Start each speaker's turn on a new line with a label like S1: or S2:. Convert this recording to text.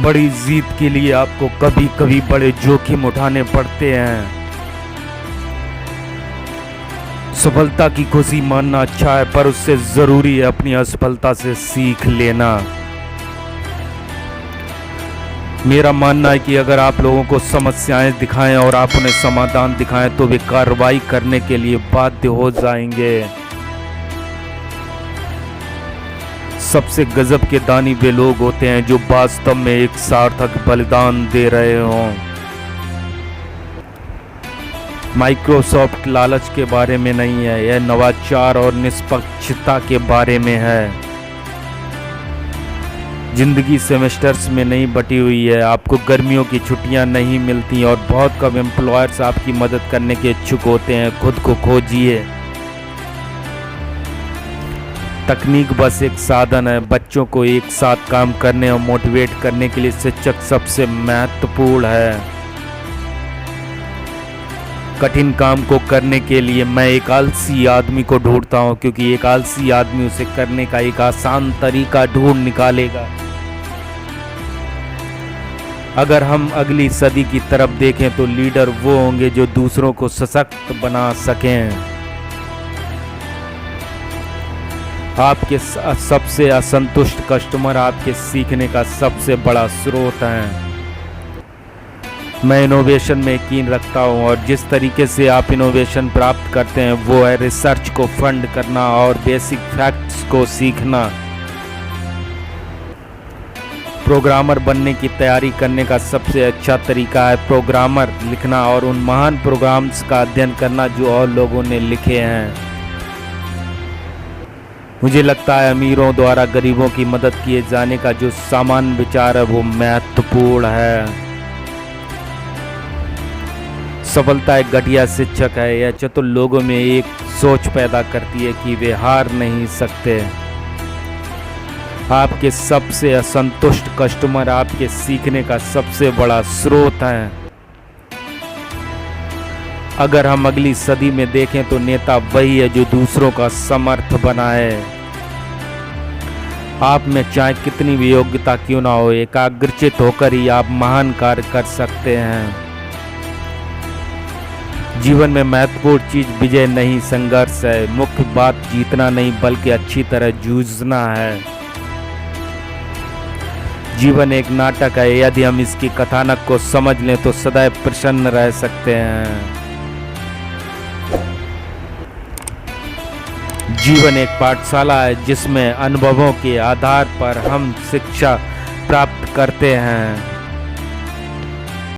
S1: बड़ी जीत के लिए आपको कभी कभी बड़े जोखिम उठाने पड़ते हैं। सफलता की खुशी मानना अच्छा है, पर उससे जरूरी है अपनी असफलता से सीख लेना। मेरा मानना है कि अगर आप लोगों को समस्याएं दिखाएं और आप उन्हें समाधान दिखाएं तो वे कार्रवाई करने के लिए बाध्य हो जाएंगे। सबसे गजब के दानी वे लोग होते हैं जो वास्तव में एक सार्थक बलिदान दे रहे हों। माइक्रोसॉफ्ट लालच के बारे में नहीं है, यह नवाचार और निष्पक्षता के बारे में है। जिंदगी सेमेस्टर्स में नहीं बटी हुई है। आपको गर्मियों की छुट्टियां नहीं मिलती और बहुत कम एम्प्लॉयर्स आपकी मदद करने के इच्छुक होते हैं। खुद को खोजिए। तकनीक बस एक साधन है। बच्चों को एक साथ काम करने और मोटिवेट करने के लिए शिक्षक सबसे महत्वपूर्ण है। कठिन काम को करने के लिए मैं एक आलसी आदमी को ढूंढता हूं, क्योंकि एक आलसी आदमी उसे करने का एक आसान तरीका ढूंढ निकालेगा। अगर हम अगली सदी की तरफ देखें तो लीडर वो होंगे जो दूसरों को सशक्त बना सकें। आपके सबसे असंतुष्ट कस्टमर आपके सीखने का सबसे बड़ा स्रोत हैं। मैं इनोवेशन में यकीन रखता हूं और जिस तरीके से आप इनोवेशन प्राप्त करते हैं वो है रिसर्च को फंड करना और बेसिक फैक्ट्स को सीखना। प्रोग्रामर बनने की तैयारी करने का सबसे अच्छा तरीका है प्रोग्रामर लिखना और उन महान प्रोग्राम्स का अध्ययन करना जो और लोगों ने लिखे हैं। मुझे लगता है अमीरों द्वारा गरीबों की मदद किए जाने का जो सामान्य विचार है वो महत्वपूर्ण है। सफलता एक घटिया शिक्षक है। यह चतुर लोगों में एक सोच पैदा करती है कि वे हार नहीं सकते। आपके सबसे असंतुष्ट कस्टमर आपके सीखने का सबसे बड़ा स्रोत हैं। अगर हम अगली सदी में देखें तो नेता वही है जो दूसरों का समर्थ बनाए। आप में चाहे कितनी भी योग्यता क्यों ना हो, एकाग्रचित होकर ही आप महान कार्य कर सकते हैं। जीवन में महत्वपूर्ण चीज विजय नहीं संघर्ष है। मुख्य बात जीतना नहीं बल्कि अच्छी तरह जूझना है। जीवन एक नाटक है। यदि हम इसकी कथानक को समझ लें तो सदैव प्रसन्न रह सकते हैं। जीवन एक पाठशाला है जिसमें अनुभवों के आधार पर हम शिक्षा प्राप्त करते हैं।